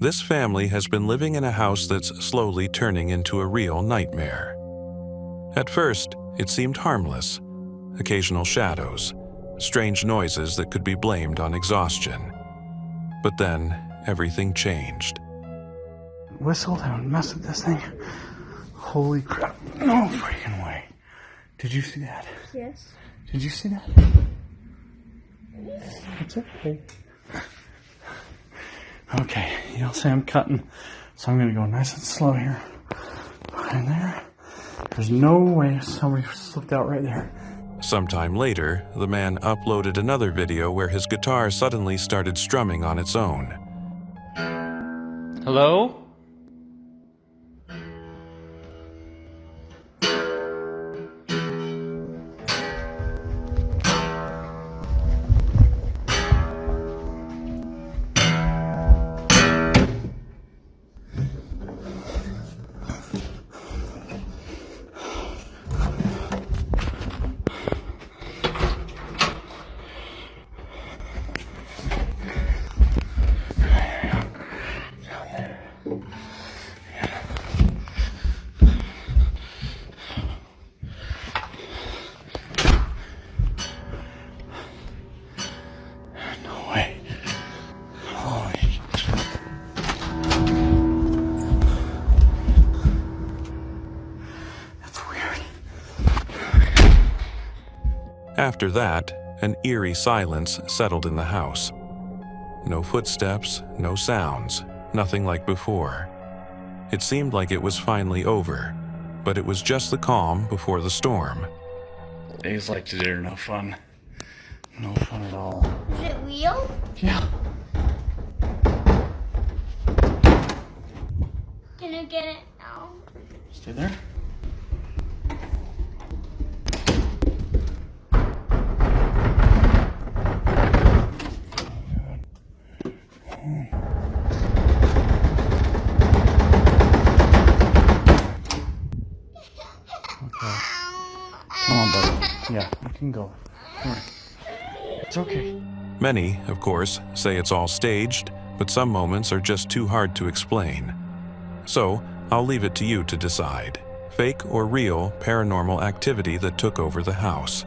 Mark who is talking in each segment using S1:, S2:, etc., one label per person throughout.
S1: This family has been living in a house that's slowly turning into a real nightmare. At first, it seemed harmless. Occasional shadows, strange noises that could be blamed on exhaustion. But then, everything changed.
S2: Whistled and messed with this thing. Holy crap. No freaking way. Did you see that?
S3: Yes.
S2: Did you see that? It's okay. Okay, you'll see I'm cutting, so I'm going to go nice and slow here. Right there. There's no way somebody slipped out right there.
S1: Sometime later, the man uploaded another video where his guitar suddenly started strumming on its own.
S2: Hello?
S1: After that, an eerie silence settled in the house. No footsteps, no sounds, nothing like before. It seemed like it was finally over, but it was just the calm before the storm.
S2: Days like today are no fun. No fun at all.
S3: Is it real?
S2: Yeah.
S3: Can I get it now?
S2: Stay there. Come on, buddy. Yeah, you can go. Come on. It's okay.
S1: Many, of course, say it's all staged, but some moments are just too hard to explain. So, I'll leave it to you to decide, fake or real paranormal activity that took over the house.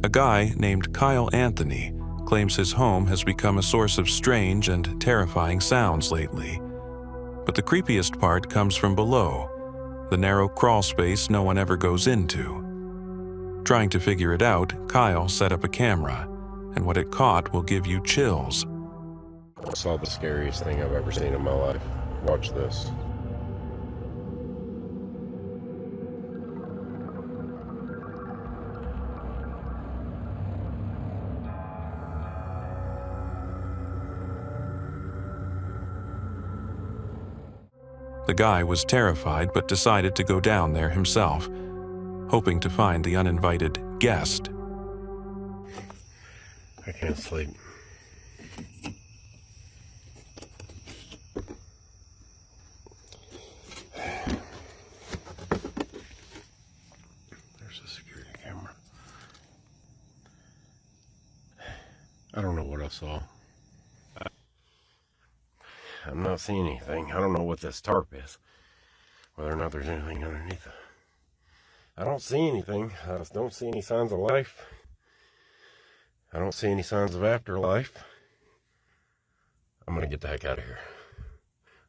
S1: A guy named Kyle Anthony claims his home has become a source of strange and terrifying sounds lately. But the creepiest part comes from below, the narrow crawl space no one ever goes into. Trying to figure it out, Kyle set up a camera, and what it caught will give you chills.
S4: I saw the scariest thing I've ever seen in my life. Watch this.
S1: The guy was terrified but decided to go down there himself, hoping to find the uninvited guest.
S4: I can't sleep. There's the security camera. I don't know what I saw. I'm not seeing anything. I don't know what this tarp is. Whether or not there's anything underneath it. I don't see anything. I just don't see any signs of life. I don't see any signs of afterlife. I'm gonna get the heck out of here.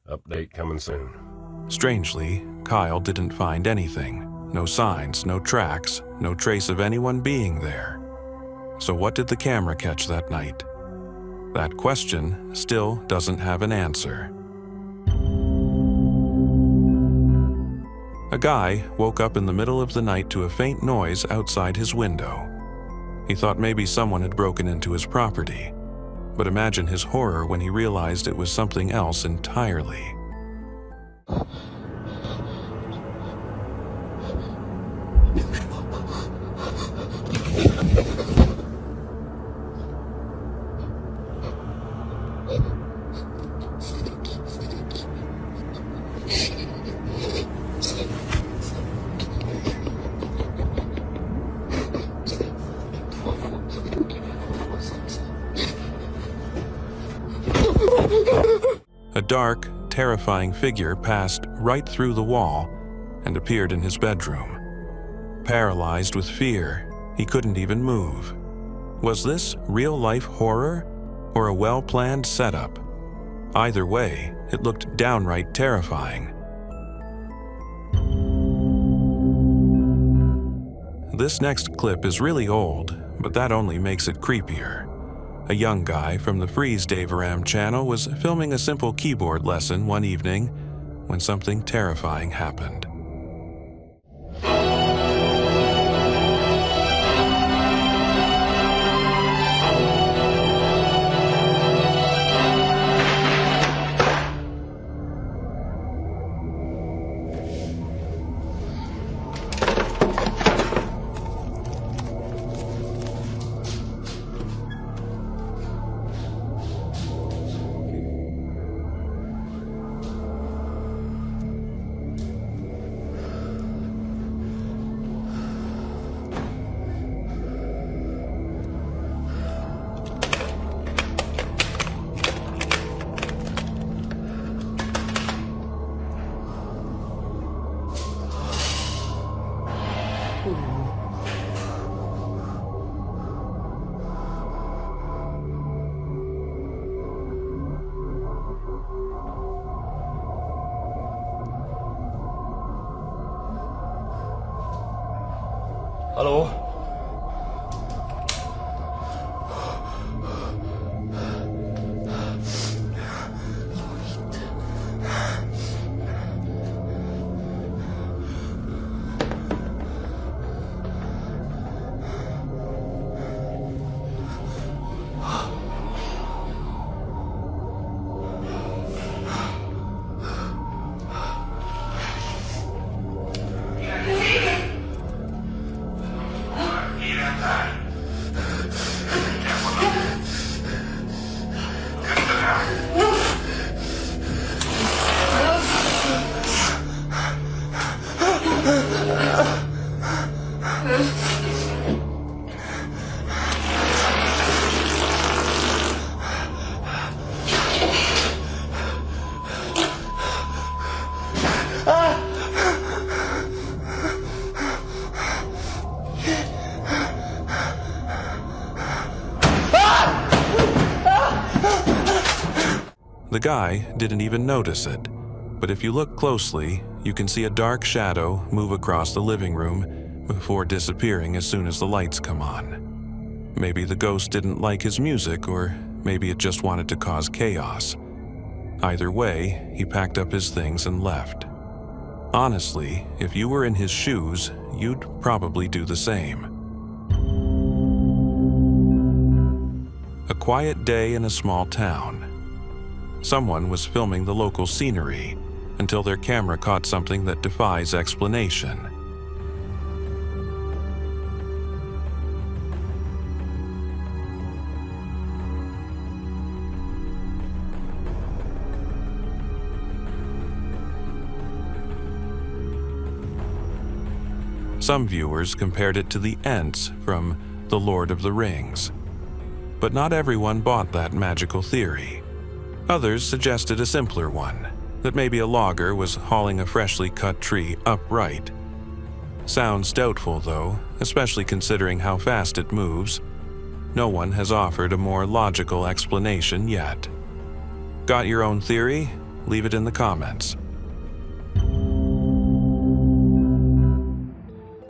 S4: Update coming soon.
S1: Strangely, Kyle didn't find anything. No signs, no tracks, no trace of anyone being there. So what did the camera catch that night? That question still doesn't have an answer. A guy woke up in the middle of the night to a faint noise outside his window. He thought maybe someone had broken into his property, but imagine his horror when he realized it was something else entirely. dark, terrifying figure passed right through the wall and appeared in his bedroom. Paralyzed with fear, he couldn't even move. Was this real-life horror or a well-planned setup? Either way, it looked downright terrifying. This next clip is really old, but that only makes it creepier. A young guy from the Freeze Davaram channel was filming a simple keyboard lesson one evening when something terrifying happened.
S5: Hallo?
S1: The guy didn't even notice it, but if you look closely, you can see a dark shadow move across the living room before disappearing as soon as the lights come on. Maybe the ghost didn't like his music, or maybe it just wanted to cause chaos. Either way, he packed up his things and left. Honestly, if you were in his shoes, you'd probably do the same. A quiet day in a small town. Someone was filming the local scenery until their camera caught something that defies explanation. Some viewers compared it to the Ents from The Lord of the Rings. But not everyone bought that magical theory. Others suggested a simpler one, that maybe a logger was hauling a freshly cut tree upright. Sounds doubtful though, especially considering how fast it moves. No one has offered a more logical explanation yet. Got your own theory? Leave it in the comments.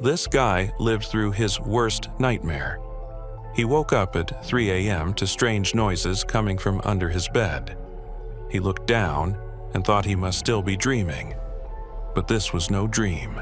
S1: This guy lived through his worst nightmare. He woke up at 3 a.m. to strange noises coming from under his bed. He looked down and thought he must still be dreaming, but this was no dream.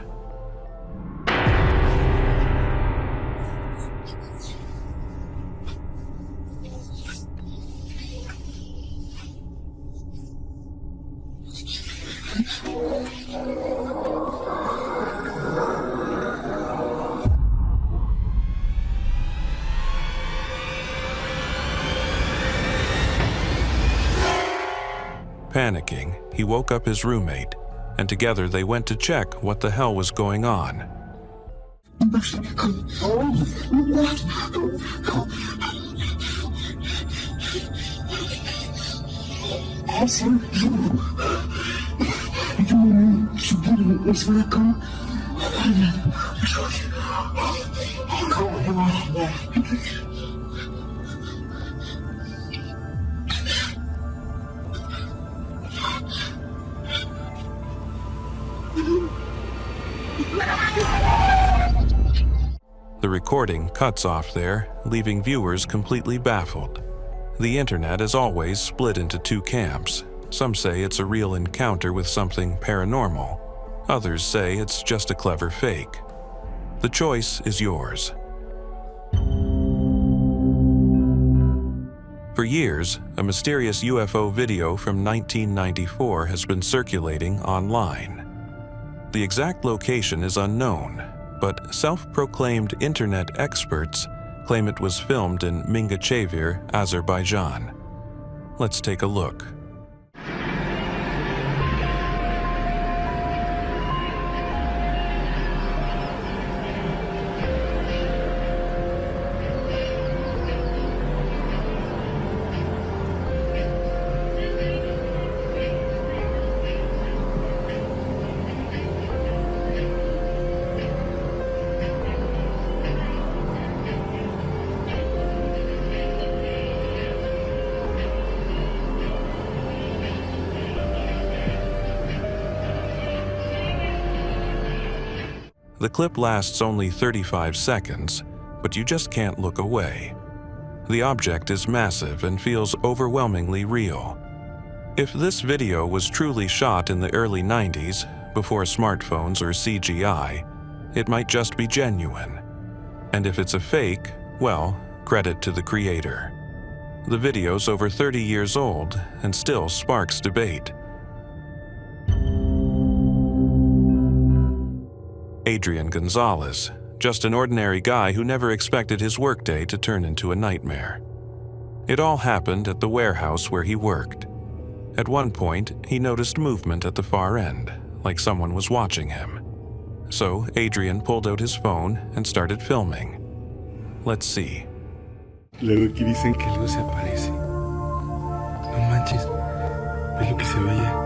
S1: Panicking, he woke up his roommate, and together they went to check what the hell was going on. The recording cuts off there, leaving viewers completely baffled. The internet is always split into two camps. Some say it's a real encounter with something paranormal. Others say it's just a clever fake. The choice is yours. For years, a mysterious UFO video from 1994 has been circulating online. The exact location is unknown, but self-proclaimed internet experts claim it was filmed in Mingachevir, Azerbaijan. Let's take a look. The clip lasts only 35 seconds, but you just can't look away. The object is massive and feels overwhelmingly real. If this video was truly shot in the early 90s, before smartphones or CGI, it might just be genuine. And if it's a fake, well, credit to the creator. The video's over 30 years old and still sparks debate. Adrian Gonzalez, just an ordinary guy who never expected his workday to turn into a nightmare. It all happened at the warehouse where he worked. At one point, he noticed movement at the far end, like someone was watching him. So Adrian pulled out his phone and started filming. Let's see.
S6: Luego aquí dicen que algo se aparece. No manches, ¿ves lo que se ve allá?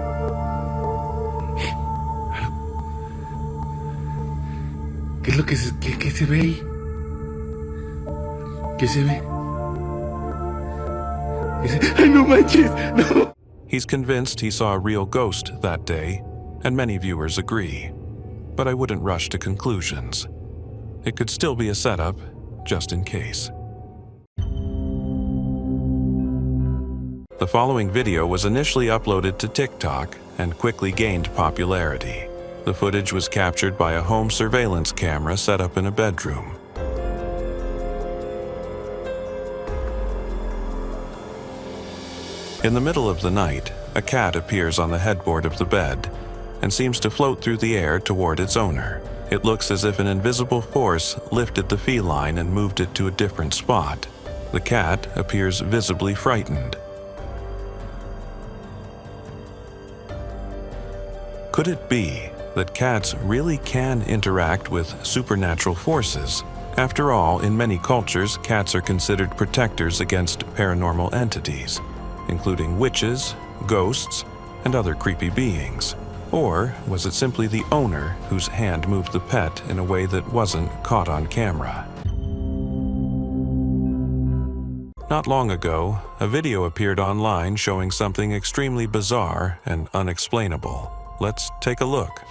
S6: ¿Qué es lo que se ve ahí? ¿Qué se ve? ¡Ay, no manches! ¡No!
S1: He's convinced he saw a real ghost that day, and many viewers agree. But I wouldn't rush to conclusions. It could still be a setup, just in case. The following video was initially uploaded to TikTok and quickly gained popularity. The footage was captured by a home surveillance camera set up in a bedroom. In the middle of the night, a cat appears on the headboard of the bed and seems to float through the air toward its owner. It looks as if an invisible force lifted the feline and moved it to a different spot. The cat appears visibly frightened. Could it be that cats really can interact with supernatural forces? After all, in many cultures, cats are considered protectors against paranormal entities, including witches, ghosts, and other creepy beings. Or was it simply the owner whose hand moved the pet in a way that wasn't caught on camera? Not long ago, a video appeared online showing something extremely bizarre and unexplainable. Let's take a look.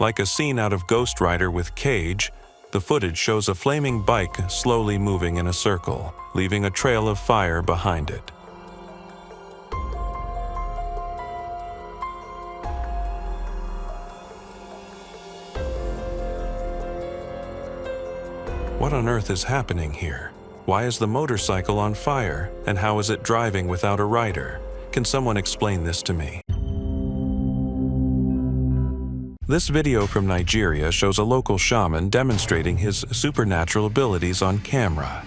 S1: Like a scene out of Ghost Rider with Cage, the footage shows a flaming bike slowly moving in a circle, leaving a trail of fire behind it. What on earth is happening here? Why is the motorcycle on fire, and how is it driving without a rider? Can someone explain this to me? This video from Nigeria shows a local shaman demonstrating his supernatural abilities on camera.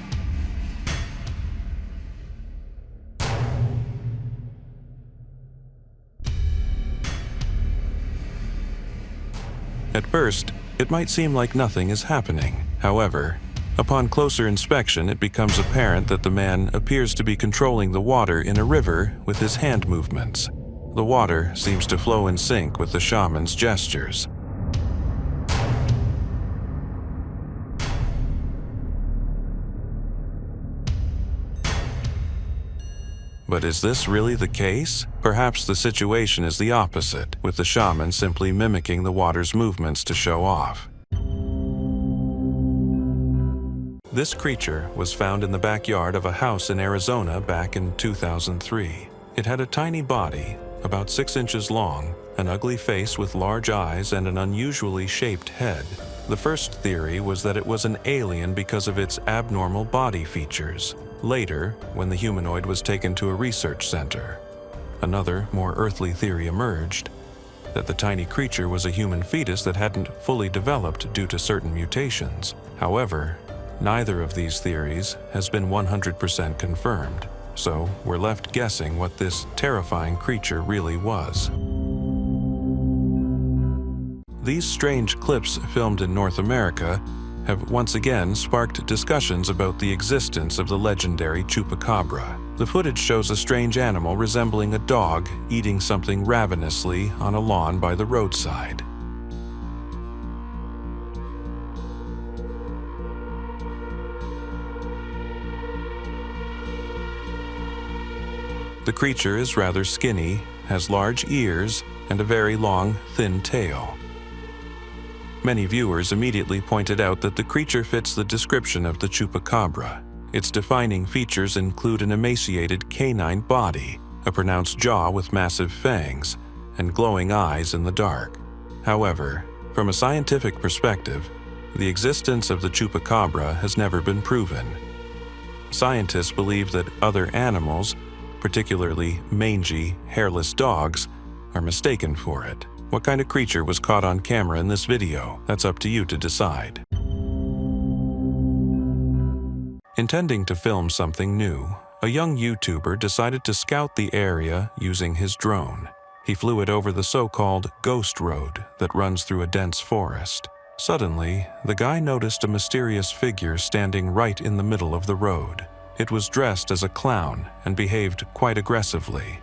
S1: At first, It might seem like nothing is happening. However, upon closer inspection, it becomes apparent that the man appears to be controlling the water in a river with his hand movements. The water seems to flow in sync with the shaman's gestures. But is this really the case? Perhaps the situation is the opposite, with the shaman simply mimicking the water's movements to show off. This creature was found in the backyard of a house in Arizona back in 2003. It had a tiny body, about 6 inches long, an ugly face with large eyes and an unusually shaped head. The first theory was that it was an alien because of its abnormal body features. Later, when the humanoid was taken to a research center, another, more earthly theory emerged, that the tiny creature was a human fetus that hadn't fully developed due to certain mutations. However, neither of these theories has been 100% confirmed, so we're left guessing what this terrifying creature really was. These strange clips filmed in North America have once again sparked discussions about the existence of the legendary chupacabra. The footage shows a strange animal resembling a dog eating something ravenously on a lawn by the roadside. The creature is rather skinny, has large ears, and a very long, thin tail. Many viewers immediately pointed out that the creature fits the description of the chupacabra. Its defining features include an emaciated canine body, a pronounced jaw with massive fangs, and glowing eyes in the dark. However, from a scientific perspective, the existence of the chupacabra has never been proven. Scientists believe that other animals, particularly mangy, hairless dogs, are mistaken for it. What kind of creature was caught on camera in this video? That's up to you to decide. Intending to film something new, a young YouTuber decided to scout the area using his drone. He flew it over the so-called ghost road that runs through a dense forest. Suddenly, the guy noticed a mysterious figure standing right in the middle of the road. It was dressed as a clown and behaved quite aggressively.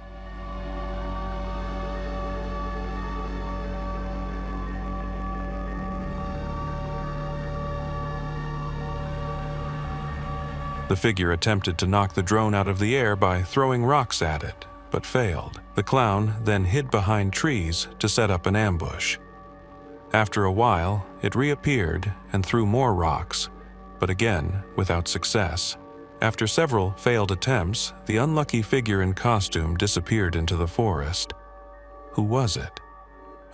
S1: The figure attempted to knock the drone out of the air by throwing rocks at it, but failed. The clown then hid behind trees to set up an ambush. After a while, it reappeared and threw more rocks, but again without success. After several failed attempts, the unlucky figure in costume disappeared into the forest. Who was it?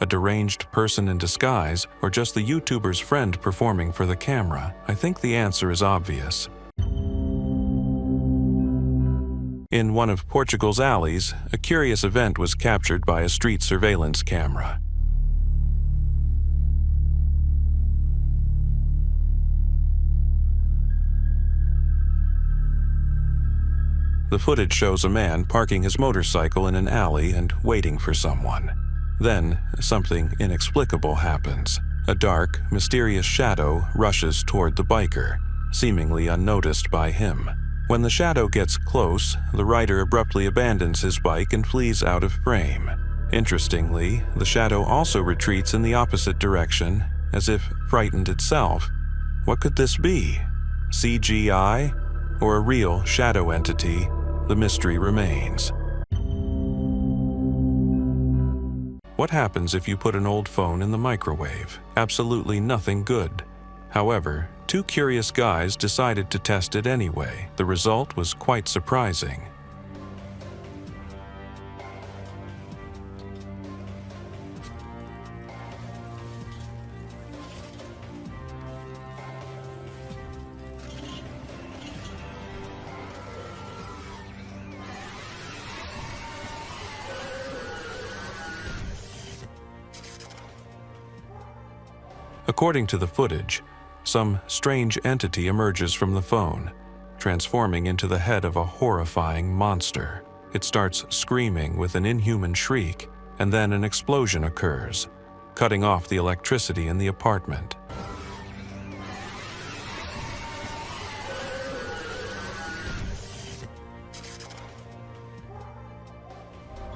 S1: A deranged person in disguise, or just the YouTuber's friend performing for the camera? I think the answer is obvious. In one of Portugal's alleys, a curious event was captured by a street surveillance camera. The footage shows a man parking his motorcycle in an alley and waiting for someone. Then, something inexplicable happens. A dark, mysterious shadow rushes toward the biker, seemingly unnoticed by him. When the shadow gets close, the rider abruptly abandons his bike and flees out of frame. Interestingly, the shadow also retreats in the opposite direction, as if frightened itself. What could this be? CGI? Or a real shadow entity? The mystery remains. What happens if you put an old phone in the microwave? Absolutely nothing good. However, two curious guys decided to test it anyway. The result was quite surprising. According to the footage, some strange entity emerges from the phone, transforming into the head of a horrifying monster. It starts screaming with an inhuman shriek, and then an explosion occurs. cutting off the electricity in the apartment.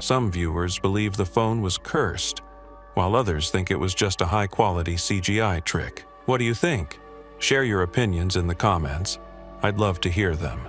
S1: Some viewers believe the phone was cursed, while others think it was just a high-quality CGI trick. What do you think? Share your opinions in the comments. I'd love to hear them.